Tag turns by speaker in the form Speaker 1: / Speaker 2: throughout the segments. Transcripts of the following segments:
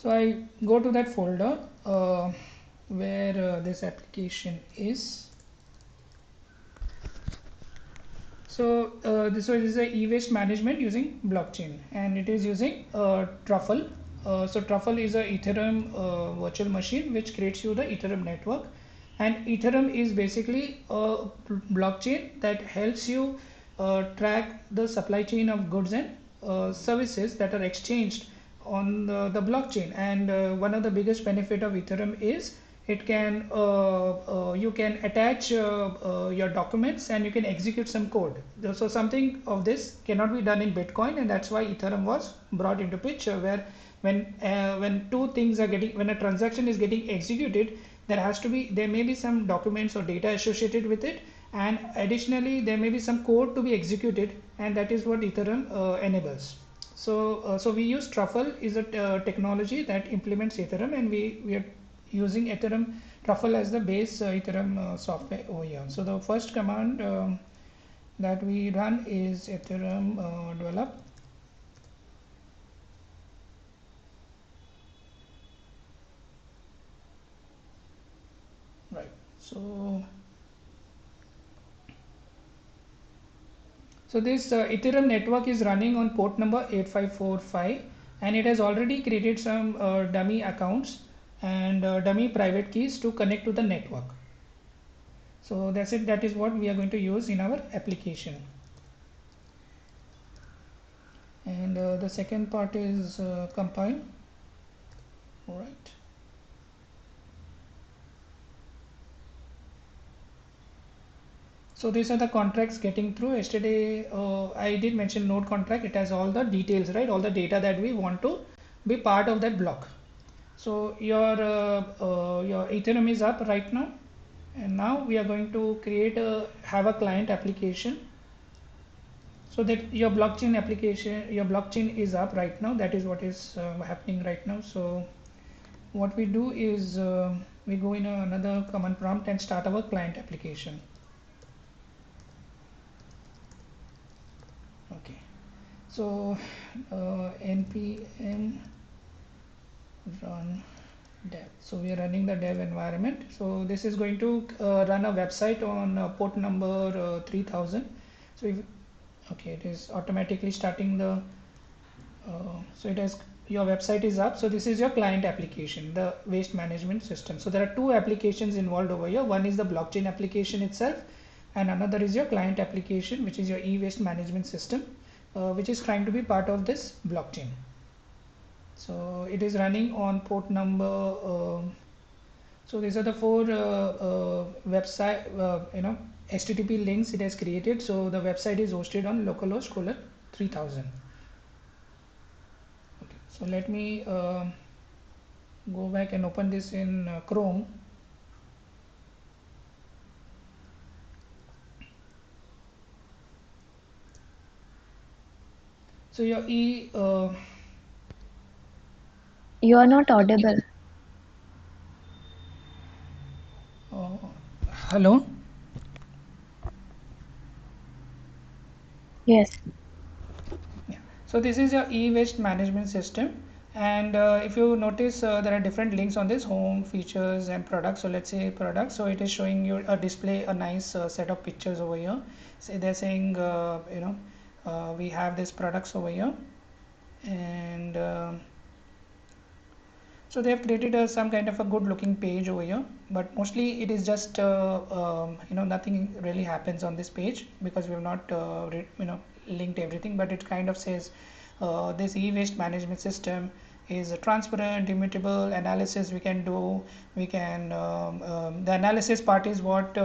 Speaker 1: So I go to that folder where this application is. So this is a e-waste management using blockchain, and it is using Truffle. So Truffle is a Ethereum virtual machine which creates you the Ethereum network, and Ethereum is basically a blockchain that helps you track the supply chain of goods and services that are exchanged on the blockchain. And one of the biggest benefit of Ethereum is it can you can attach your documents and you can execute some code. So something of this cannot be done in Bitcoin, and that's why Ethereum was brought into picture, where when two things are getting, when a transaction is getting executed, there may be some documents or data associated with it, and additionally there may be some code to be executed, and that is what Ethereum enables. So we use Truffle is a technology that implements Ethereum, and we are using Ethereum Truffle as the base Ethereum software over here. So the first command that we run is Ethereum develop. Right. So this Ethereum network is running on port number 8545, and it has already created some dummy accounts and dummy private keys to connect to the network. So that's it. That is what we are going to use in our application. And the second part is compile. All right. So these are the contracts getting through. Yesterday I did mention node contract. It has all the details, right? All the data that we want to be part of that block. So your Ethereum is up right now, and now we are going to have a client application, so that your blockchain is up right now. That is what is happening right now. So what we do is we go in another command prompt and start our client application. Okay, so npm run dev. So we are running the dev environment. So this is going to run a website on port number 3000. So okay, it is automatically starting the so it has, your website is up. So this is your client application, the waste management system. So there are two applications involved over here. One is the blockchain application itself, and another is your client application, which is your e-waste management system, which is trying to be part of this blockchain. So it is running on port number so these are the four website HTTP links it has created. So the website is hosted on localhost 3000. Okay, so let me go back and open this in Chrome. So your
Speaker 2: You are not audible.
Speaker 1: hello.
Speaker 2: Yes.
Speaker 1: Yeah. So this is your e-waste management system, and if you notice there are different links on this: home, features, and products. So let's say products. So it is showing you a display, a nice set of pictures over here. So they're saying we have these products over here, and so they have created some kind of a good looking page over here, but mostly it is just nothing really happens on this page because we have not linked everything. But it kind of says this e-waste management system is transparent, immutable analysis we can do. We can the analysis part is what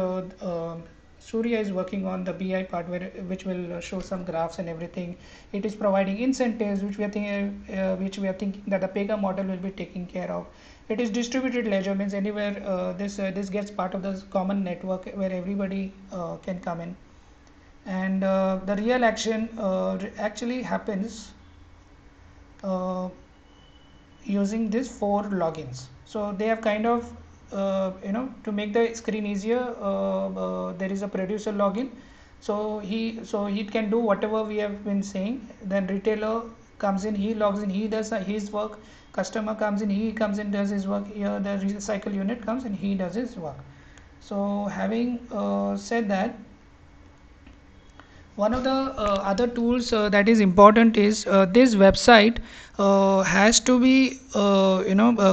Speaker 1: Surya is working on, the BI part, which will show some graphs and everything. It is providing incentives, which we are thinking that the Pega model will be taking care of. It is distributed ledger, means anywhere this gets part of the common network where everybody can come in, and the real action actually happens using these four logins. So they have kind of to make the screen easier, there is a producer login. So he can do whatever we have been saying. Then retailer comes in, he logs in, he does his work. Customer comes in, he comes in, does his work. Here the recycle unit comes and he does his work. So having said that, one of the other tools that is important is this website has to be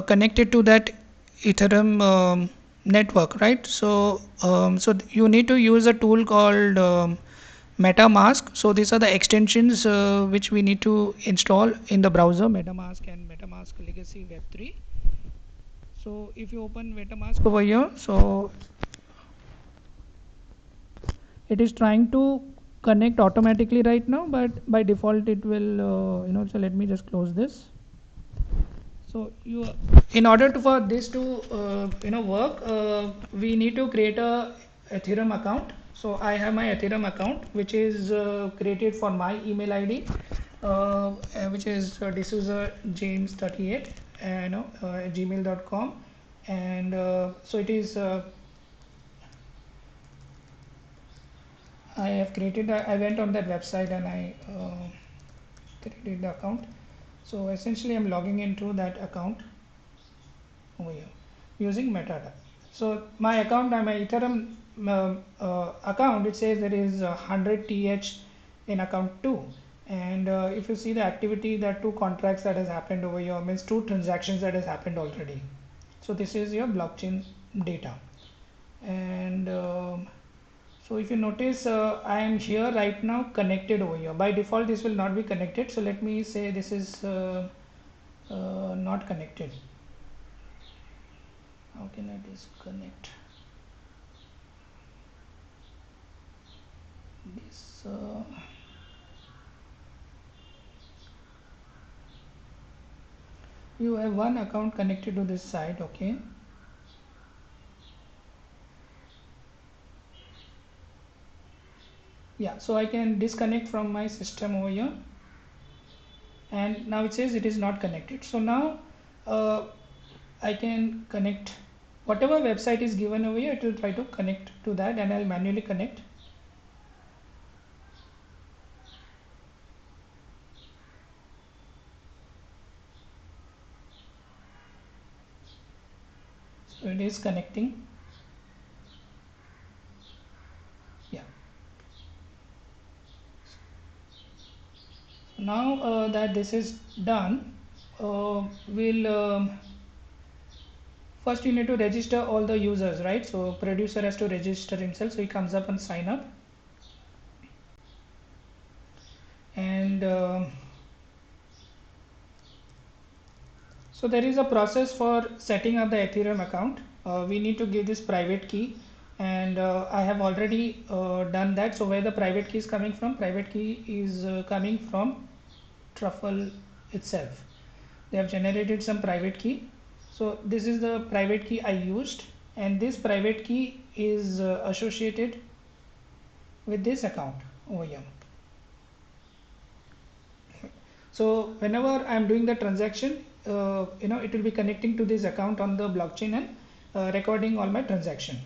Speaker 1: connected to that Ethereum network, right? So you need to use a tool called MetaMask. So these are the extensions which we need to install in the browser, MetaMask and MetaMask Legacy Web3. So if you open MetaMask over here, so it is trying to connect automatically right now, but by default it will so let me just close this. So you, in order to, for this to work, we need to create a Ethereum account. So I have my Ethereum account which is created for my email ID, which is D'Souza James 38 gmail.com. And so it is I have created I went on that website and I created the account. So essentially I'm logging into that account over here using metadata. So my account, my Ethereum account, it says there is 100 TH in account 2. And if you see the activity, there are 2 contracts that has happened over here, means 2 transactions that has happened already. So this is your blockchain data. And so if you notice, I am here right now connected over here. By default this will not be connected, so let me say this is not connected. How can I disconnect this? You have one account connected to this site, okay. Yeah, so I can disconnect from my system over here, and now it says it is not connected. So now I can connect whatever website is given over here. It will try to connect to that, and I'll manually connect. So it is connecting. Yeah. Now that this is done, we'll first you need to register all the users, right? So producer has to register himself, so he comes up and sign up. And so there is a process for setting up the Ethereum account. We need to give this private key, and I have already done that. So where the private key is coming from? Private key is coming from Truffle itself. They have generated some private key. So this is the private key I used, and this private key is associated with this account over here. So whenever I'm doing the transaction, it will be connecting to this account on the blockchain and recording all my transaction.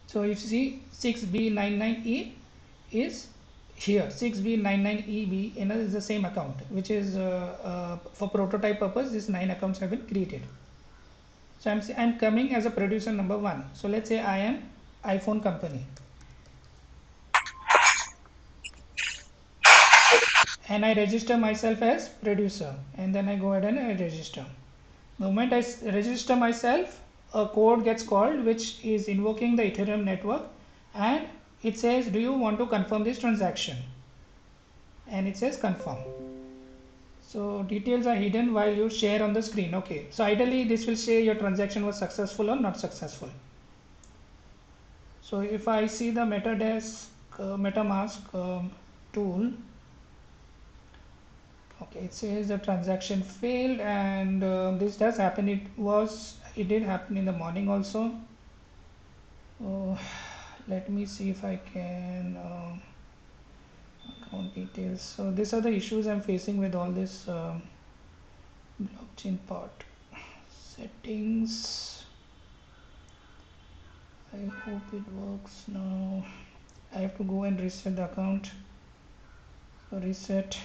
Speaker 1: So if you see 6B99E is here, 6B99EB is the same account, which is for prototype purpose. These 9 accounts have been created. So I'm coming as a producer number 1. So let's say I am iPhone company, and I register myself as producer, and then I go ahead and I register. The moment I register myself, a code gets called which is invoking the Ethereum network, and it says, do you want to confirm this transaction? And it says confirm. So details are hidden while you share on the screen. Okay, so ideally this will say your transaction was successful or not successful. So if I see the MetaMask tool, okay, it says the transaction failed, and this does happen. It did happen in the morning also. Let me see if I can account details. So these are the issues I'm facing with all this blockchain part. Settings, I hope it works now. I have to go and reset the account. So reset.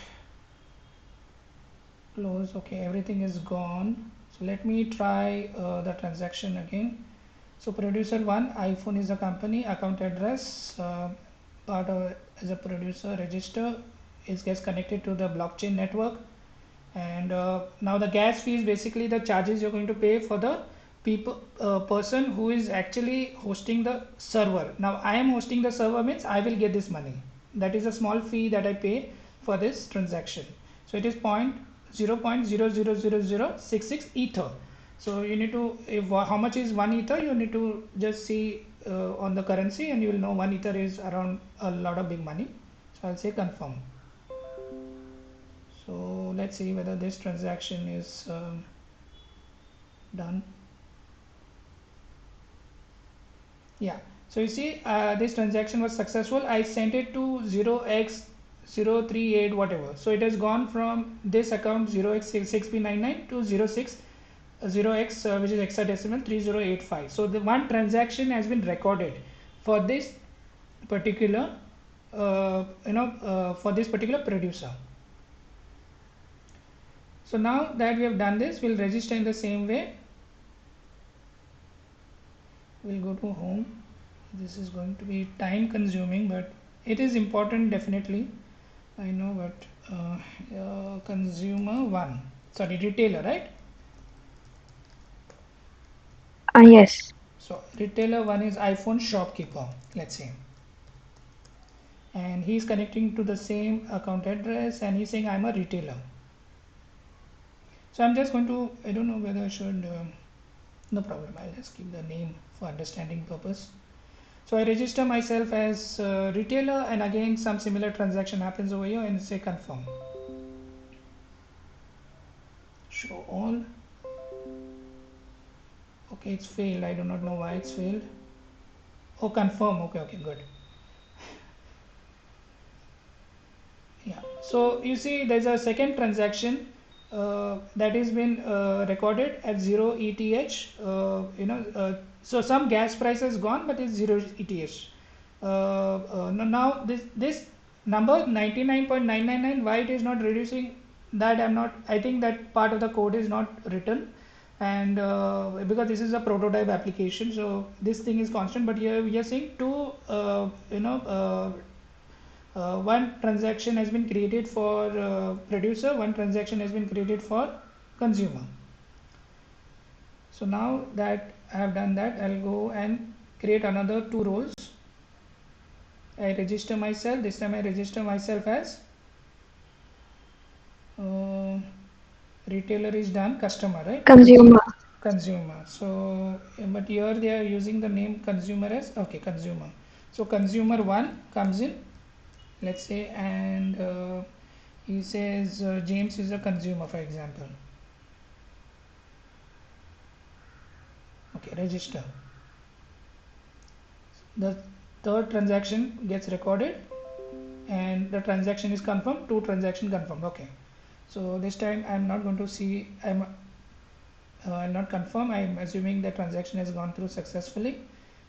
Speaker 1: close. Okay, everything is gone. So let me try the transaction again. So producer 1, iPhone is the company, account address, part of as a producer register is gets connected to the blockchain network. And now the gas fee is basically the charges you're going to pay for the people person who is actually hosting the server. Now I am hosting the server, means I will get this money. That is a small fee that I pay for this transaction. So it is 0.0000066 ether. So you need to, if how much is 1 ether, you need to just see on the currency, and you will know 1 ether is around a lot of big money. So I'll say confirm. So let's see whether this transaction is done. Yeah, so you see this transaction was successful. I sent it to 0x038 whatever, so it has gone from this account 0x6p99 to 0x which is hexadecimal 3085. So the one transaction has been recorded for this particular for this particular producer. So now that we have done this, we'll register in the same way. We'll go to home. This is going to be time consuming, but it is important definitely, I know. But consumer 1, sorry, retailer, right?
Speaker 2: Yes.
Speaker 1: So retailer 1 is iPhone shopkeeper, let's say, and he's connecting to the same account address, and he's saying I'm a retailer. So I'm just going to, I don't know whether I should no problem, I'll just keep the name for understanding purpose. So I register myself as retailer, and again some similar transaction happens over here, and say confirm. Show all. Okay, it's failed. I do not know why it's failed. Oh, confirm. Okay, good. Yeah. So you see, there's a second transaction that has been recorded at 0 ETH. So some gas price has gone, but it's 0 ETH. Now this number 99.999, why it is not reducing, that I'm not, I think that part of the code is not written, and because this is a prototype application, so this thing is constant. But here we are seeing two one transaction has been created for producer, one transaction has been created for consumer. So now that I have done that, I'll go and create another two roles. I register myself. This time I register myself as uh, retailer is done, customer, right?
Speaker 2: Consumer.
Speaker 1: Consumer. So but here they are using the name consumer as, okay, consumer. So consumer 1 comes in, let's say, and he says James is a consumer, for example. Okay, register. The third transaction gets recorded, and the transaction is confirmed. Two transaction confirmed. Okay, so this time I'm not going to see, I'll not confirm. I'm assuming the transaction has gone through successfully.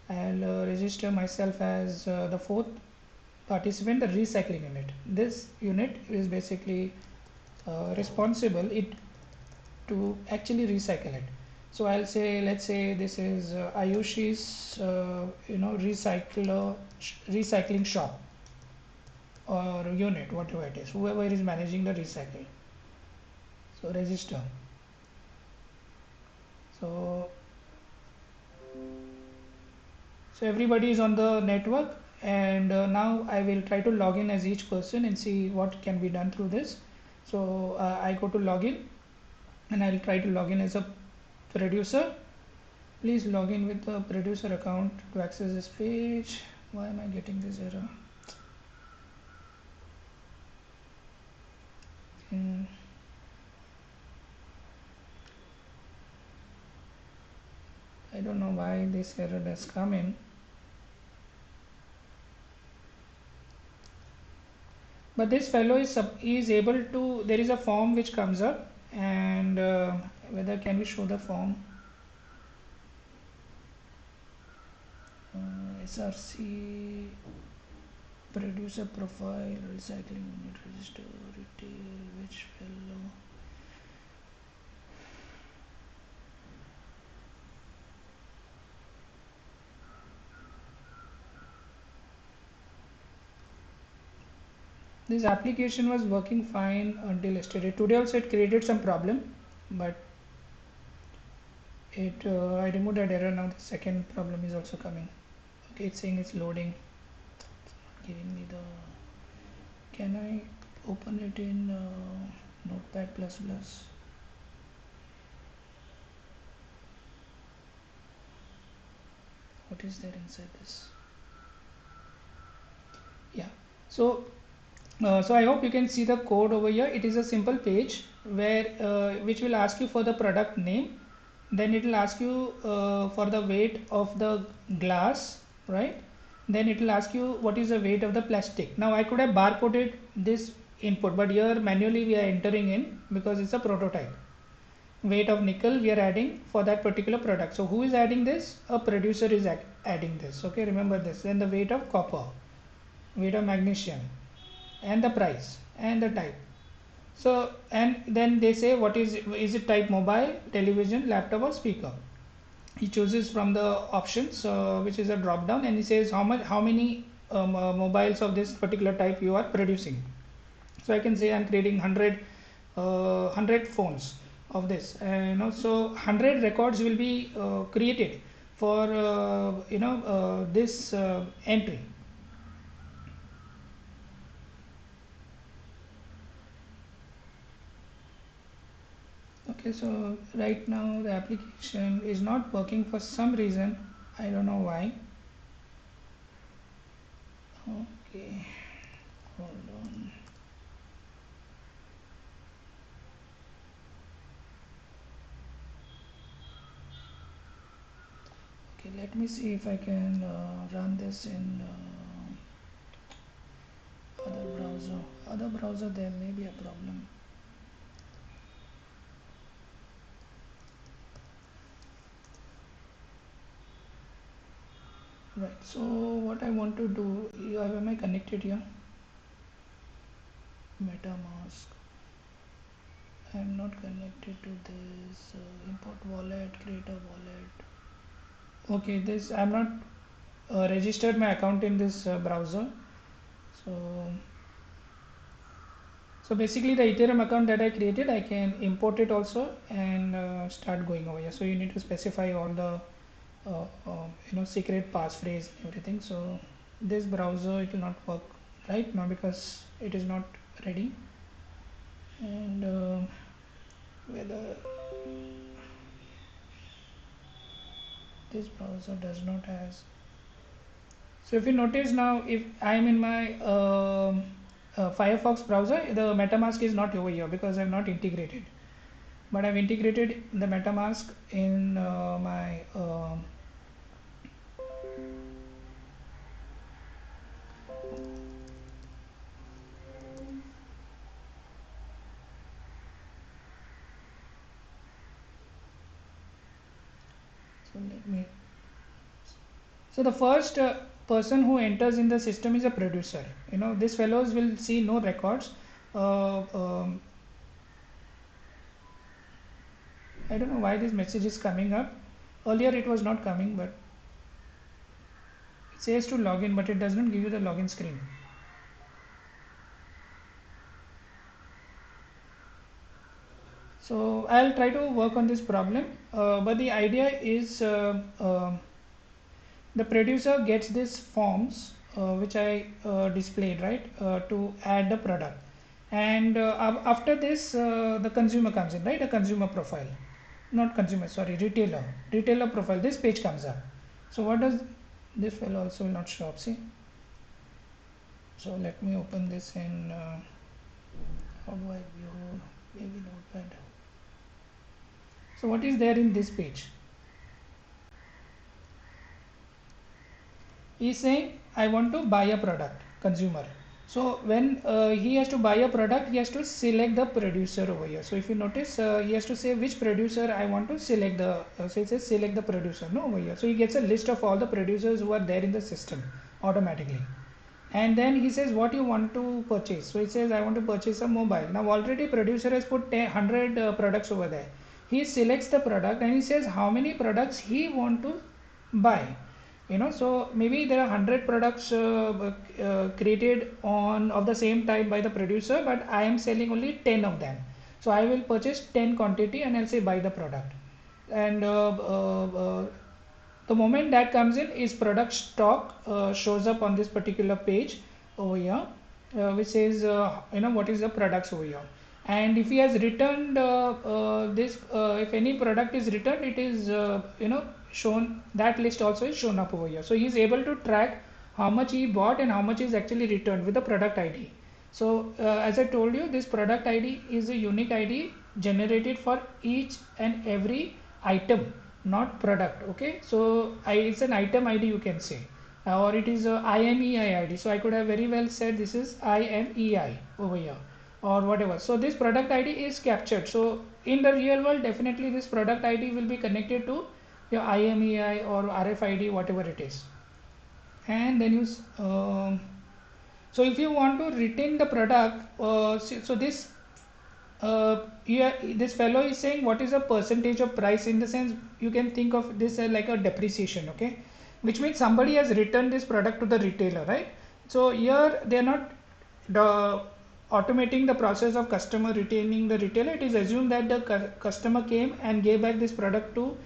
Speaker 1: I'll register myself as the fourth participant, the recycling unit. This unit is basically responsible it to actually recycle it. So I'll say, let's say this is Ayushi's recycling shop or unit, whatever it is, whoever is managing the recycling. So register. So everybody is on the network, and now I will try to log in as each person and see what can be done through this. So I go to login, and I'll try to log in as a producer. Please log in with the producer account to access this page. Why am I getting this error? I don't know why this error has come in. But this fellow is able to, there is a form which comes up, and whether can we show the form? SRC producer profile recycling unit register retail which fellow. this application was working fine until yesterday. Today also it created some problem, but I removed that error. Now the second problem is also coming. Okay, it's saying it's loading. It's not giving me the. Can I open it in Notepad++? What is there inside this? Yeah. So I hope you can see the code over here. It is a simple page where which will ask you for the product name. Then it will ask you for the weight of the glass, right? Then it will ask you what is the weight of the plastic. Now I could have barcoded this input, but here manually we are entering in because it's a prototype. Weight of nickel we are adding for that particular product. So who is adding this? A producer is adding this. Okay, remember this. Then the weight of copper, weight of magnesium, and the price and the type. So and then they say what is it type mobile, television, laptop or speaker. He chooses from the options which is a drop down, and he says how many mobiles of this particular type you are producing. So I can say I'm creating 100 phones of this, so 100 records will be created for this entry. Okay, so right now the application is not working for some reason. I don't know why. Okay, hold on. Okay, let me see if I can run this in other browser. There may be a problem. Right, so what I want to do, am I connected here? MetaMask. I am not connected to this. Import wallet, create a wallet. Okay, this I am not registered my account in this browser. So basically the Ethereum account that I created, I can import it also and start going over here. So you need to specify all the secret passphrase and everything. So this browser, it will not work right now because it is not ready. And whether this browser does not has. So if you notice now, if I am in my Firefox browser, the MetaMask is not over here because I have not integrated. But I've integrated the MetaMask in my so let me. So the first person who enters in the system is a producer. These fellows will see no records. I don't know why this message is coming up. Earlier it was not coming, but it says to log in, but it does not give you the login screen. So I'll try to work on this problem, but the idea is the producer gets these forms which I displayed, right, to add the product, and after this the consumer comes in, right, a consumer profile, not consumer, sorry, retailer profile. This page comes up. So what does this fellow also will not show up, see. So let me open this in how do I view, maybe Notepad. So what is there in this page? He is saying I want to buy a product, consumer. So when he has to buy a product, he has to select the producer over here. So if you notice, he has to say which producer I want to select the. So it says select the producer, no, over here. So he gets a list of all the producers who are there in the system automatically. And then he says what you want to purchase. So he says I want to purchase a mobile. Now already producer has put 100 products over there. He selects the product and he says how many products he want to buy. So maybe there are 100 products created on of the same type by the producer, but I am selling only 10 of them. So I will purchase 10 quantity and I'll say buy the product. And the moment that comes in is product stock shows up on this particular page over here, which says what is the products over here. And if he has returned if any product is returned, it is shown, that list also is shown up over here. So he is able to track how much he bought and how much is actually returned with the product ID. So as I told you, this product ID is a unique ID generated for each and every item, not product. Okay, so it's an item ID, you can say, or it is a IMEI ID. So I could have very well said this is IMEI over here or whatever. So this product ID is captured. So in the real world, definitely this product ID will be connected to your IMEI or RFID, whatever it is. And then you so if you want to retain the product, so this here this fellow is saying what is a percentage of price. In the sense, you can think of this as like a depreciation, okay, which means somebody has returned this product to the retailer, right? So here they are not automating the process of customer retaining the retailer. It is assumed that the customer came and gave back this product to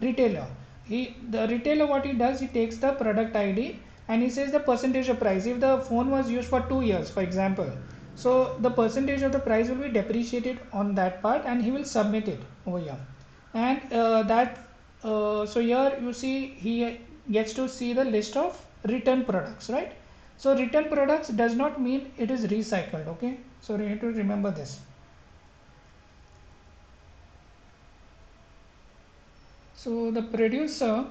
Speaker 1: retailer. The retailer, what he does, he takes the product ID and he says the percentage of price. If the phone was used for 2 years, for example, so the percentage of the price will be depreciated on that part and he will submit it over here. And so here you see he gets to see the list of return products, right? So return products does not mean it is recycled, okay? So you need to remember this. So the producer,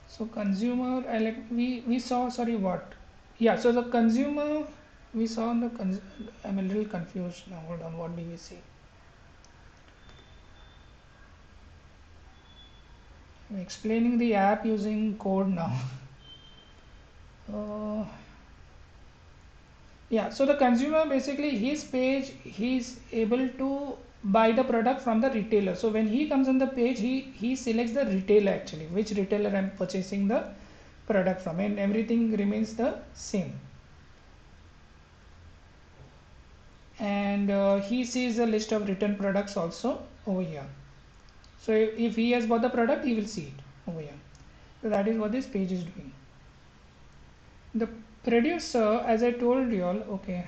Speaker 1: so consumer, we saw, sorry, what? Yeah, so the consumer, we saw on the, I'm a little confused now, hold on, what do we see? I'm explaining the app using code now. Yeah, so the consumer, basically his page, he's able to buy the product from the retailer. So when he comes on the page, he selects the retailer, actually which retailer I'm purchasing the product from, and everything remains the same. And he sees a list of return products also over here. So if he has bought the product, he will see it over here. So that is what this page is doing. The producer, as I told you all, okay,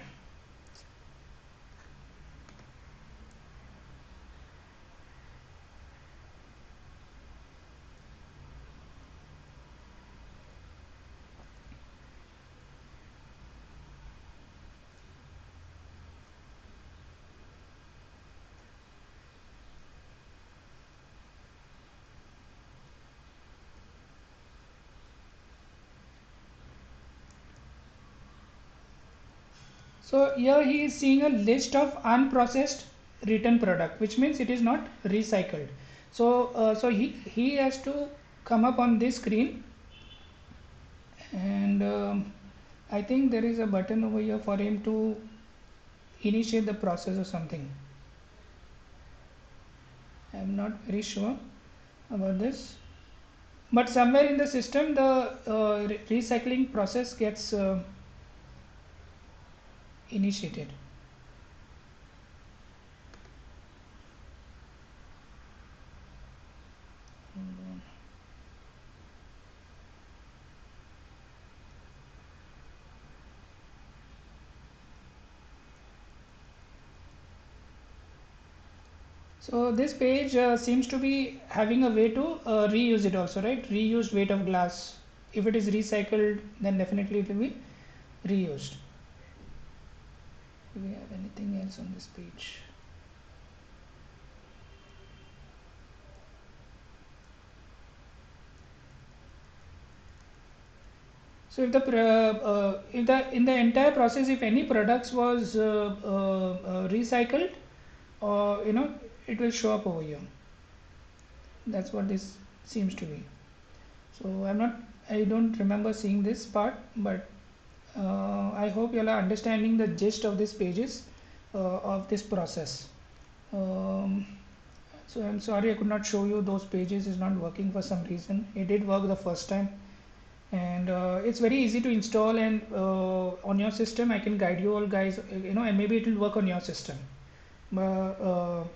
Speaker 1: so here he is seeing a list of unprocessed return product, which means it is not recycled. So he has to come up on this screen, and I think there is a button over here for him to initiate the process or something. I'm not very sure about this, but somewhere in the system the recycling process gets initiated. So this page seems to be having a way to reuse it also, right? Reused weight of glass. If it is recycled, then definitely it will be reused. Do we have anything else on this page? So if the in the entire process, if any products was recycled, or it will show up over here. That's what this seems to be. So I don't remember seeing this part, but I hope you all are understanding the gist of these pages of this process. So I'm sorry I could not show you those pages. Is not working for some reason. It did work the first time, and it's very easy to install, and on your system I can guide you all guys, and maybe it will work on your system. But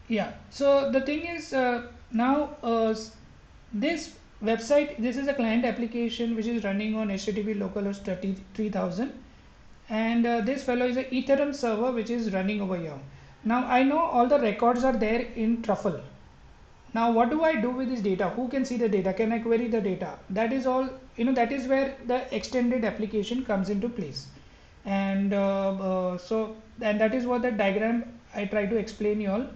Speaker 1: yeah, so the thing is, now this website, this is a client application which is running on HTTP localhost 33,000, and this fellow is a Ethereum server which is running over here. Now I know all the records are there in Truffle. Now what do I do with this data? Who can see the data? Can I query the data? That is all, that is where the extended application comes into place. And and that is what the diagram I try to explain you all.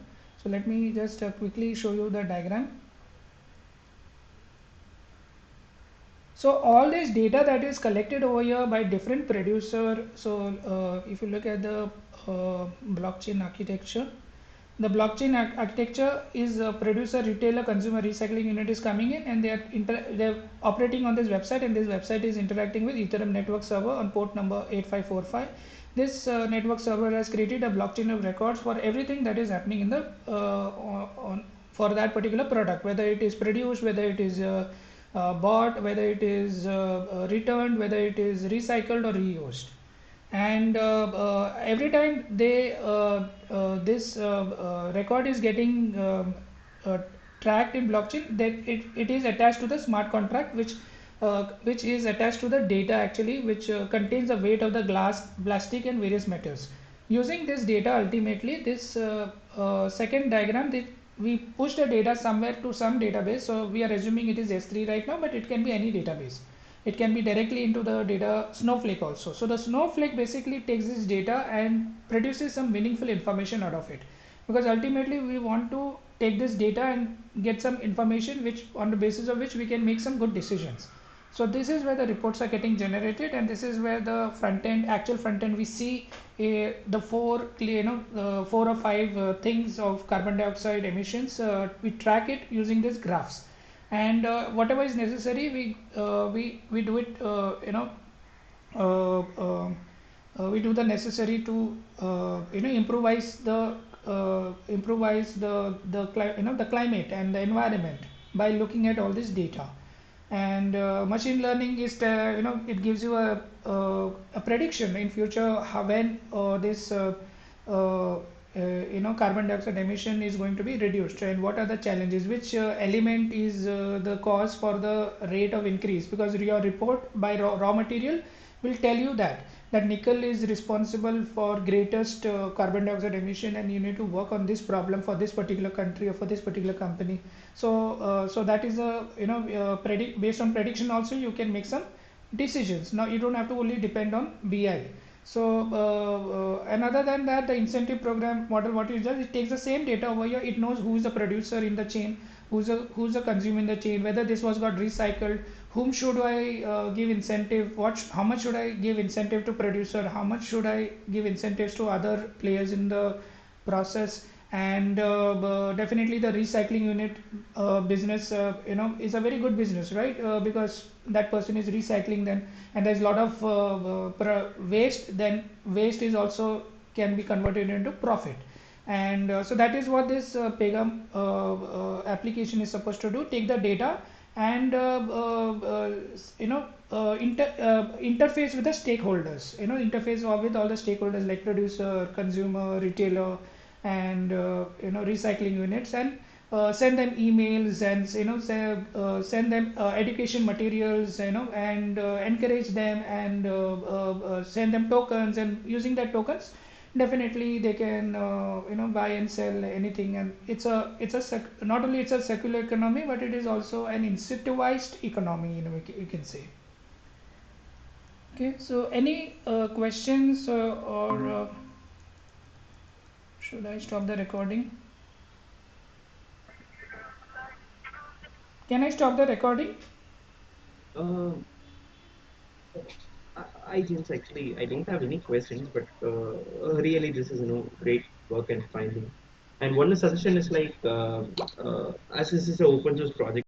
Speaker 1: So let me just quickly show you the diagram. So all this data that is collected over here by different producer. So if you look at the blockchain architecture, the blockchain architecture is a producer, retailer, consumer, recycling unit is coming in, and they're operating on this website, and this website is interacting with Ethereum network server on port number 8545. This network server has created a blockchain of records for everything that is happening in the for that particular product, whether it is produced, whether it is bought, whether it is returned, whether it is recycled or reused. And every time this record is getting tracked in blockchain, that it is attached to the smart contract, which is attached to the data actually, which contains the weight of the glass, plastic and various metals. Using this data, ultimately this second diagram, we push the data somewhere to some database. So we are assuming it is S3 right now, but it can be any database. It can be directly into the data Snowflake also. So the Snowflake basically takes this data and produces some meaningful information out of it, because ultimately we want to take this data and get some information which, on the basis of which we can make some good decisions. So this is where the reports are getting generated, and this is where the front end, actual front end, we see the four or five things of carbon dioxide emissions. We track it using these graphs, and whatever is necessary, we do it. Uh, uh, we do the necessary to improvise the climate and the environment by looking at all this data. And machine learning is it gives you a prediction in future how, when this carbon dioxide emission is going to be reduced, and what are the challenges, which element is the cause for the rate of increase, because your report by raw material will tell you that nickel is responsible for greatest carbon dioxide emission, and you need to work on this problem for this particular country or for this particular company. So that is a predict, based on prediction also you can make some decisions. Now you don't have to only depend on BI. So and other than that, the incentive program model, what it does, it takes the same data over here. It knows who is the producer in the chain, who's the consumer in the chain, whether this was got recycled, whom should I give incentive, how much should I give incentive to producer, how much should I give incentives to other players in the process. And definitely the recycling unit business is a very good business, right? Because that person is recycling then, and there's a lot of waste, then waste is also can be converted into profit. And so that is what this Pegam application is supposed to do: take the data and interface with the stakeholders, interface with all the stakeholders like producer, consumer, retailer, and recycling units, and send them emails, and send them education materials, and encourage them, and send them tokens, and using that tokens definitely they can buy and sell anything. And not only it's a circular economy, but it is also an incentivized economy, you can say. Okay, so any questions, or should I stop the recording? Can I stop the recording?
Speaker 3: Uh, I James, actually I don't have any questions, but really this is great work and finding. And one suggestion is like as this is an open source project.